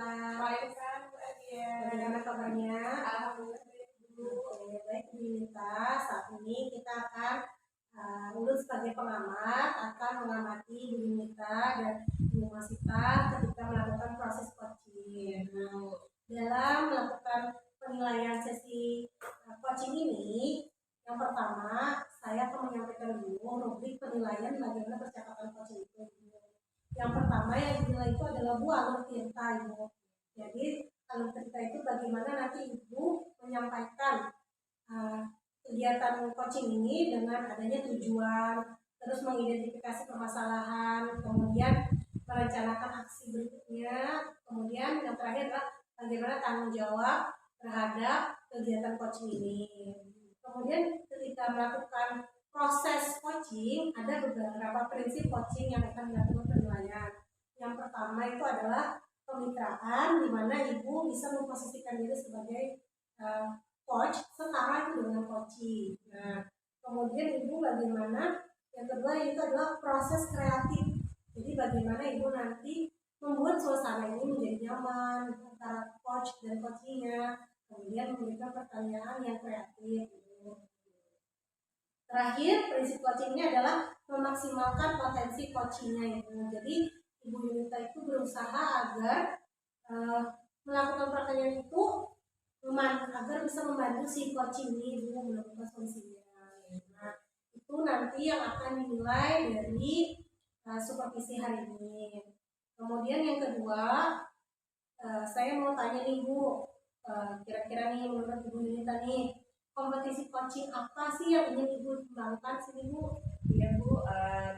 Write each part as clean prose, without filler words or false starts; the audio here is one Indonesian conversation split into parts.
Masita. Waalaikumsalam Bu Adia. Bagaimana kabarnya? Alhamdulillah baik Bu. Oke, baik Bu Yunita. Saat ini kita akan lulus sebagai pengamat, akan mengamati Bu Yunita dan Bu Masita ketika melakukan proses coaching. Dalam melakukan penilaian sesi coaching ini, yang pertama saya akan menyampaikan dulu rubrik penilaian bagaimana percakapan coaching itu. Yang pertama yang dinilai itu adalah Bu alur cerita Ibu. Jadi alur cerita itu bagaimana nanti Ibu menyampaikan kegiatan coaching ini dengan adanya tujuan, terus mengidentifikasi permasalahan, kemudian merencanakan aksi berikutnya, kemudian yang terakhir adalah bagaimana tanggung jawab terhadap kegiatan coaching ini. Kemudian ketika melakukan proses coaching, ada beberapa prinsip coaching yang akan dilakukan penilaian. Yang pertama itu adalah kemitraan, di mana Ibu bisa memposisikan diri sebagai coach setara itu dengan coaching. Nah, kemudian Ibu bagaimana? Yang kedua itu adalah proses kreatif. Jadi bagaimana Ibu nanti membuat suasana ini menjadi nyaman antara coach dan coachingnya, kemudian memberikan pertanyaan yang kreatif. Terakhir, prinsip coachingnya adalah memaksimalkan potensi coachingnya itu. Jadi Ibu Yunita itu berusaha agar melakukan pertanyaan itu agar bisa membantu si coaching ini juga menemukan solusinya. Nah, itu nanti yang akan dinilai dari supervisi hari ini. Kemudian yang kedua, saya mau tanya nih Bu, kira-kira nih menurut Ibu Yunita nih, kompetisi coaching apa sih yang ingin Ibu kembangkan sini Bu? Iya Bu,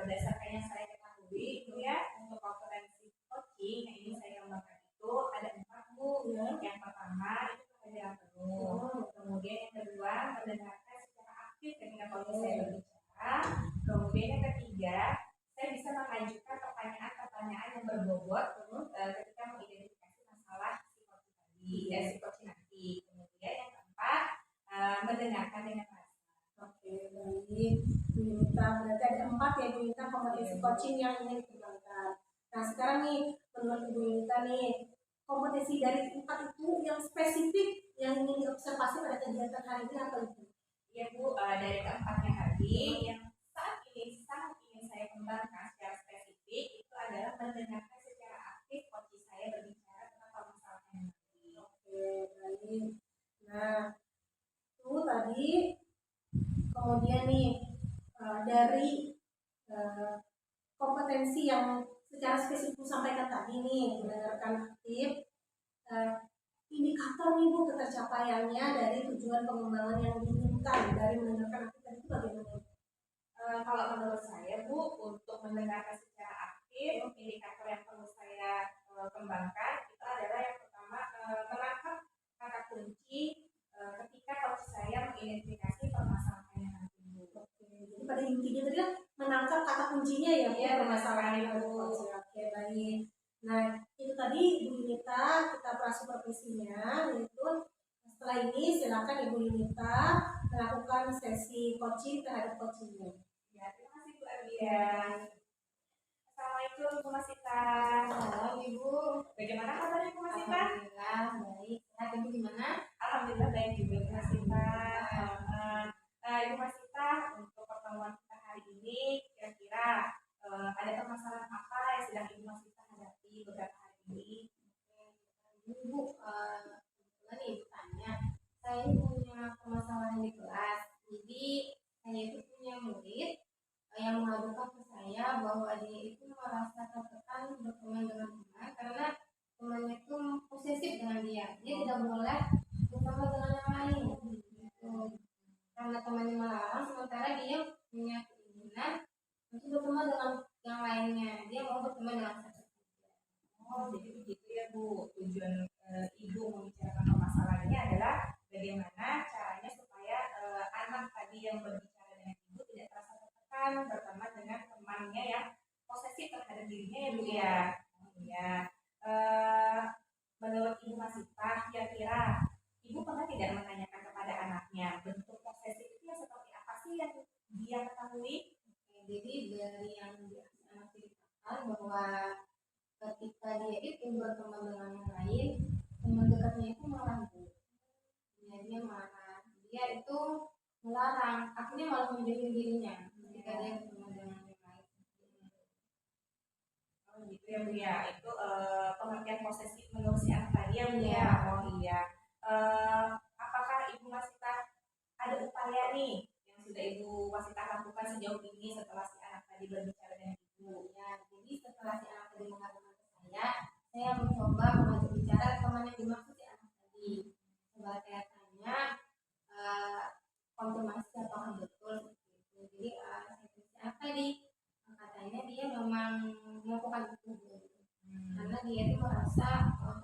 berdasarkan yang saya ketahui itu ya, untuk kompetensi coaching yang ingin saya kembangkan itu ada 4 Bu. Ya. Yang pertama itu kehadiran penuh, kemudian yang kedua mendengarkan secara aktif ketika coach saya berbicara, kemudian yang ketiga saya bisa mengajukan pertanyaan-pertanyaan yang berbobot ketika mengidentifikasi masalah si coach tadi dan si coach nanti. Kemudian yang keempat mendengarkan dengan rasa. Oke, baik. Bu Yunita, berarti ada 4 ya Bu Yunita kompetisi coaching yang ingin dikembangkan. Nah sekarang nih menurut Bu Yunita nih, kompetisi dari 4 itu yang spesifik yang ingin diobservasi pada kegiatan hari ini apa itu? Ya Bu, dari keempatnya tadi yang saat ini sangat ingin saya kembangkan secara spesifik itu adalah mendengarkan secara aktif coach saya berbicara tentang permasalahan nanti. Oke, baik. Nah, itu tadi kemudian nih dari kompetensi yang secara spesifik sampaikan tadi nih, mendengarkan aktif, indikator nih Bu ketercapaiannya dari tujuan pengembangan yang diinginkan dari mendengarkan aktif itu bagaimana? Kalau menurut saya Bu, untuk mendengarkan secara aktif, indikator yang perlu saya kembangkan itu adalah yang pertama menangkap kata kunci ketika coach saya mengidentifikasi permasalahan yang nanti Bu. Oke, jadi pada intinya tadi menangkap kata kuncinya ya Bu, permasalahan yang Bu. Oke, baik. Nah, itu tadi Bu Yunita kita prasupervisinya, yaitu setelah ini silakan Ibu Yunita melakukan sesi coaching terhadap coachingnya. Ya, terima kasih Bu Ardia. Assalamualaikum Bu Masita. Halo Ibu, Bagaimana kabarnya Bu Masita? Alhamdulillah baik. Sehat Ibu gimana? Alhamdulillah baik juga Bu Masita. Ibu Masita, untuk pertemuan kita hari ini kira-kira ada permasalahan apa yang sedang Ibu Masita hadapi beberapa hari ini? Ibu, kebetulan Ibu tanya, saya ini punya permasalahan di kelas. Jadi saya itu punya murid yang mengadukan ke saya bahwa dia itu merasa tertekan berteman dengan teman karena temannya itu posesif dengan dia. Dia tidak boleh bersama dengan yang lain. Gitu. Karena temannya melarang, sementara dia punya keinginan untuk berteman dengan yang lainnya. Dia mau berteman dengan saya. Oh, jadi begitu ya Bu. Tujuan Ibu membicarakan permasalahan ini adalah bagaimana caranya supaya anak tadi yang berbicara dengan Ibu tidak terasa tertekan berteman dengan temannya yang posesif terhadap dirinya ya Bu ya. Ya. Menurut Ibu Masita, kira-kira Ibu pernah tidak menanyakan kepada anaknya bentuk posesif itu seperti apa sih yang dia ketahui? Jadi dari yang anak ceritakan bahwa ketika dia itu berteman dengan yang lain, teman dekatnya itu marah Bu. Ya, dia marah, dia itu melarang, akhirnya malah menjauhi dirinya ketika dia berteman dengan yang lain. Oh gitu ya Bu ya, itu pengertian posesif menurut si anak tadi ya Bu ya. Oh iya. Apakah Ibu Masita ada upaya nih yang sudah Ibu Masita lakukan sejauh ini setelah si anak tadi berbicara dengan Ibu? Ya, jadi setelah si anak tadi mengatakan ke saya mencoba mengajak bicara teman yang dimaksud si anak tadi. Coba saya tanya, konfirmasi apakah betul seperti itu. Jadi saya tanya si anak tadi, katanya dia memang melakukan itu. Karena dia itu merasa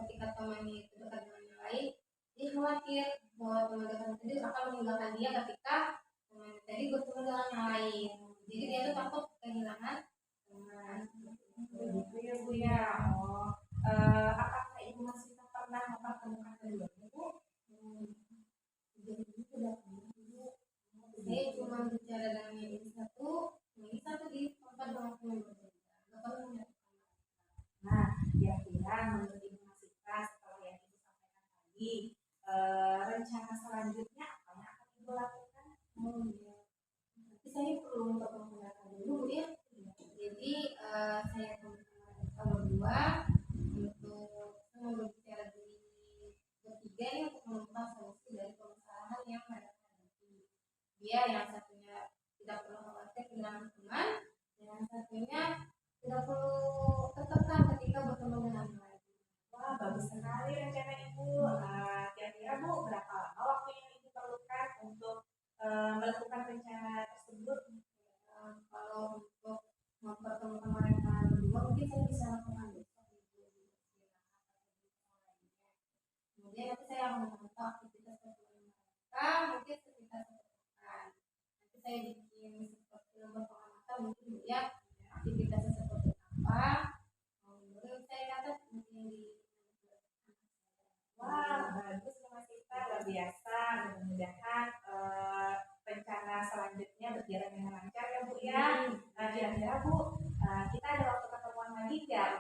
ketika temannya itu dekat dengan yang lain, dia khawatir bahwa teman dekat tadi akan meninggalkan dia ketika teman tadi bertemu dengan yang lain. Jadi dia tuh takut kehilangan teman. Begitu ya Bu ya. Oh, apakah Ibu Masita pernah mempertemukan keduanya Bu? Jadi sudah saya cuma bicara dengan yang ini satu di tempat dengan teman berbeda. Nah, kira-kira menurut Ibu Masita setelah yang Ibu sampaikan tadi, rencana selanjutnya apa yang akan Ibu lakukan? Ya. Tapi saya perlu memperkenalkan dulu ya. Jadi saya teman-teman berdua untuk berbicara di bertiga ya untuk menemukan solusi dari permasalahan yang mereka hadapi. Dia yang satunya tidak perlu khawatir kehilangan teman, yang satunya tidak perlu tertekan ketika bertemu dengan yang lain. Wah, bagus sekali rencana Ibu. Kira-kira Bu, berapa lama waktu yang Ibu perlukan untuk melakukan rencana tersebut? Kalau untuk mempertemukan mereka berdua mungkin saya bisa lakukan besok. Kemudian nanti saya akan memantau aktivitas pertemuan mereka mungkin sekitar sepekan. Nanti saya bikin seperti lembar pengamatan mungkin ya aktivitasnya seperti apa. Kemudian saya catat mungkin di. Wah, bagus Bu Masita, luar biasa. Mudah-mudahan rencana selanjutnya berjalan dengan lancar ya Bu ya. Kira-kira Bu, kita ada waktu ketemuan lagi nggak?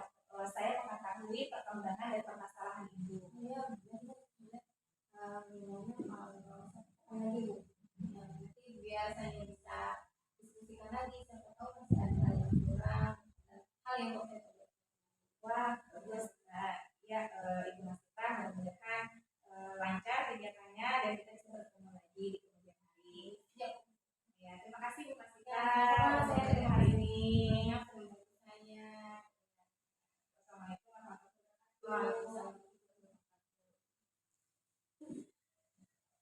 Saya mengetahui perkembangan dan permasalahan Ibu. Iya, benar. Gimana kalau lagi Bu? Nanti biar saya bisa diskusikan lagi, siapa tahu masih ada hal yang kurang, hal yang mau saya kerjakan. Wah, bagus. Ya, Ibu Masita, mudah-mudahan lancar kegiatannya dan kita bisa bertemu lagi di kemudian hari. Ya, terima kasih Bu Masita. Ya, saya dari hari ini. saya. Assalamualaikum warahmatullahi wabarakatuh.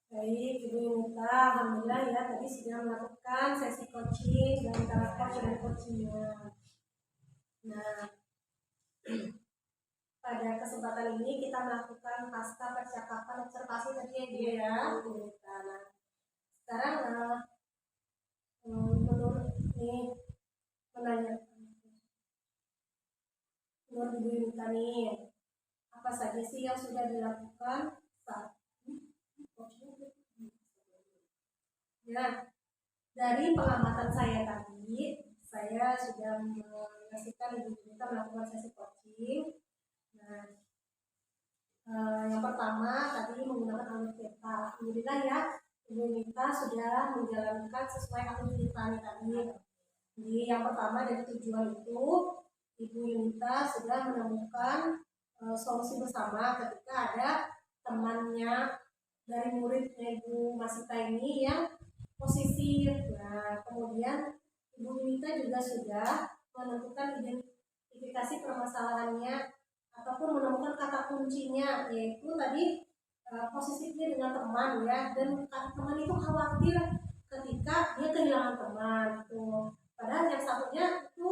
Baik, Ibu Yunita, alhamdulillah ya tadi sudah melakukan sesi coaching dan antara coach dan coachingnya. Nah, pada kesempatan ini kita melakukan pasca percakapan observasi tadi ya Bu ya, Ibu Yunita. Nah, sekarang menurut nih menanyakan menurut Ibu Yunita nih apa saja sih yang sudah dilakukan saat ya, dari pengamatan saya tadi, saya sudah menyaksikan Ibu Yunita melakukan sesi coaching. Nah, yang pertama tadi menggunakan alur cerita. Alhamdulillah ya, Ibu Yunita sudah menjalankan sesuai alur ceritanya tadi. Jadi yang pertama dari tujuan itu, Ibu Yunita sudah menemukan solusi bersama ketika ada temannya dari muridnya Ibu Masita ini yang posisif. Nah, kemudian Ibu Yunita juga sudah menentukan identifikasi permasalahannya ataupun menemukan kata kuncinya, yaitu tadi posisifnya dengan teman ya, dan teman itu khawatir ketika dia kehilangan teman itu. Padahal yang satunya itu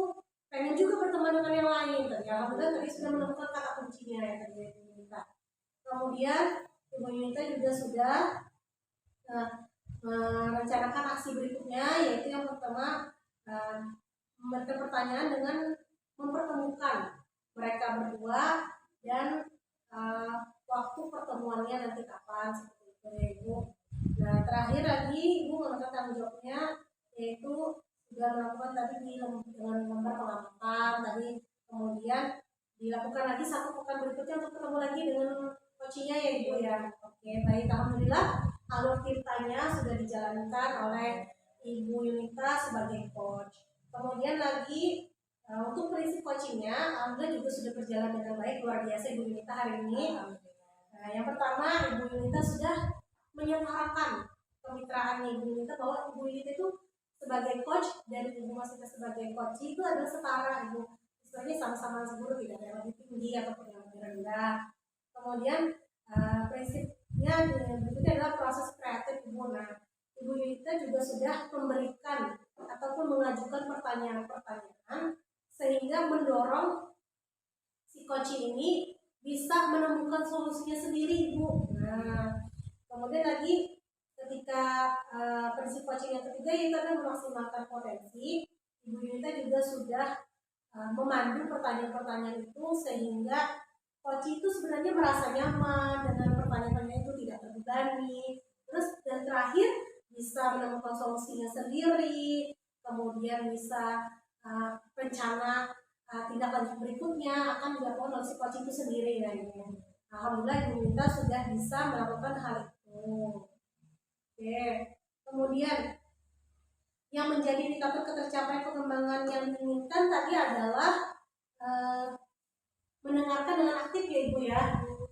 pengen juga berteman dengan yang lain. Tadi alhamdulillah tadi sudah menemukan kata kuncinya ya tadi Ibu Yunita. Kemudian Ibu Yunita juga sudah merencanakan aksi berikutnya, yaitu yang pertama memberikan pertanyaan dengan mempertemukan mereka berdua dan waktu pertemuannya nanti kapan seperti itu ya Ibu. Nah terakhir lagi Ibu mengenai tanggung jawabnya, yaitu sudah melakukan tadi dengan lembar pengamatan tadi, kemudian dilakukan lagi 1 pekan berikutnya untuk ketemu lagi dengan coachingnya ya Ibu ya. Oke, baik, alhamdulillah alur ceritanya sudah dijalankan oleh Ibu Yunita sebagai coach. Kemudian lagi untuk prinsip coachingnya, alhamdulillah juga sudah berjalan dengan baik, luar biasa Ibu Yunita hari ini. Nah, yang pertama Ibu Yunita sudah menyempurnakan kemitraannya Ibu Yunita, bahwa Ibu Yunita itu sebagai coach dan Ibu Masita sebagai coach itu adalah setara Ibu. Istilahnya sama-sama guru, tidak ada yang lebih tinggi ataupun yang lebih rendah. Kemudian prinsipnya berikutnya adalah proses kreatif Ibu. Nah, Ibu Yunita juga sudah memberikan ataupun mengajukan pertanyaan-pertanyaan sehingga mendorong si coaching ini bisa menemukan solusinya sendiri Ibu. Nah, kemudian lagi ketika prinsip coaching yang ketiga yaitu adalah memaksimalkan potensi. Ibu Yunita juga sudah memandu pertanyaan-pertanyaan itu sehingga coach itu sebenarnya merasa nyaman dengan pertanyaan-pertanyaan itu, tidak terbebani. Terus dan terakhir bisa menemukan solusinya sendiri, kemudian bisa rencana tindak lanjut berikutnya akan dilakukan oleh si coach itu sendiri. Alhamdulillah Ibu Yunita sudah bisa melakukan hal itu. Oke, kemudian yang menjadi indikator ketercapaian pengembangan yang diinginkan tadi adalah mendengarkan dengan aktif ya Ibu ya.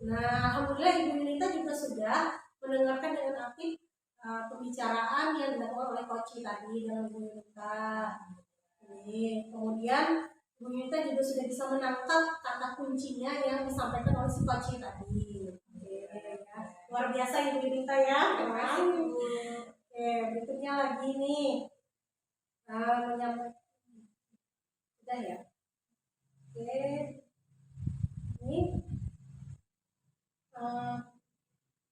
Nah, alhamdulillah Ibu Yunita juga sudah mendengarkan dengan aktif pembicaraan yang dilakukan oleh coach tadi dengan Ibu Yunita. Ini kemudian Ibu Yunita juga sudah bisa menangkap kata kuncinya yang disampaikan oleh si coach tadi. Ya. Luar biasa Ibu Yunita ya. Terima kasih Bu. Oke, berikutnya lagi nih menyampaikan sudah ya. Oke, ini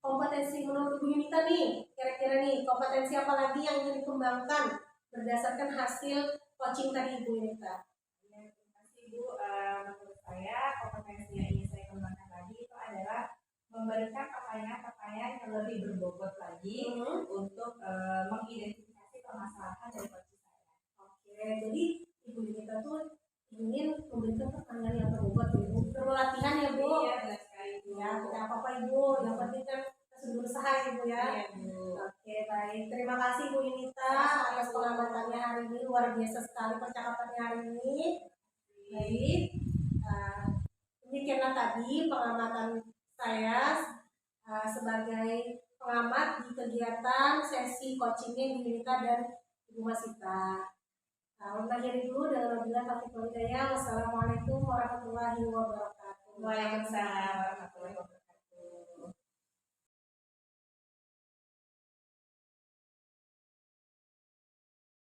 kompetensi menurut Bu Yunita nih, kira-kira nih kompetensi apa lagi yang ingin dikembangkan berdasarkan hasil coaching tadi Bu Yunita? Ya, terima kasih Bu. Menurut saya kompetensi yang ingin saya kembangkan lagi itu adalah memberikan pertanyaan-pertanyaan yang lebih berbobot lagi untuk mengidentifikasi permasalahan dari coaching saya. Oke, jadi Ibu Yunita tuh ingin memberikan pertanyaan yang berbobot Ibu. Perlu latihan ya Bu? Iya, benar sekali Bu. Ya, tidak apa-apa Ibu. Yang penting kan kita berusaha Ibu ya. Iya Bu. Oke, baik. Terima kasih Bu Yunita atas pengamatannya hari ini. Luar biasa sekali percakapannya hari ini. Baik. Demikianlah tadi pengamatan saya sebagai pengamat di kegiatan sesi coachingnya Ibu Yunita dan Ibu Masita. Mengakhiri dulu dengan wabillahi taufiq wal hidayah. Wassalamualaikum warahmatullahi wabarakatuh. Waalaikumsalam warahmatullahi wabarakatuh.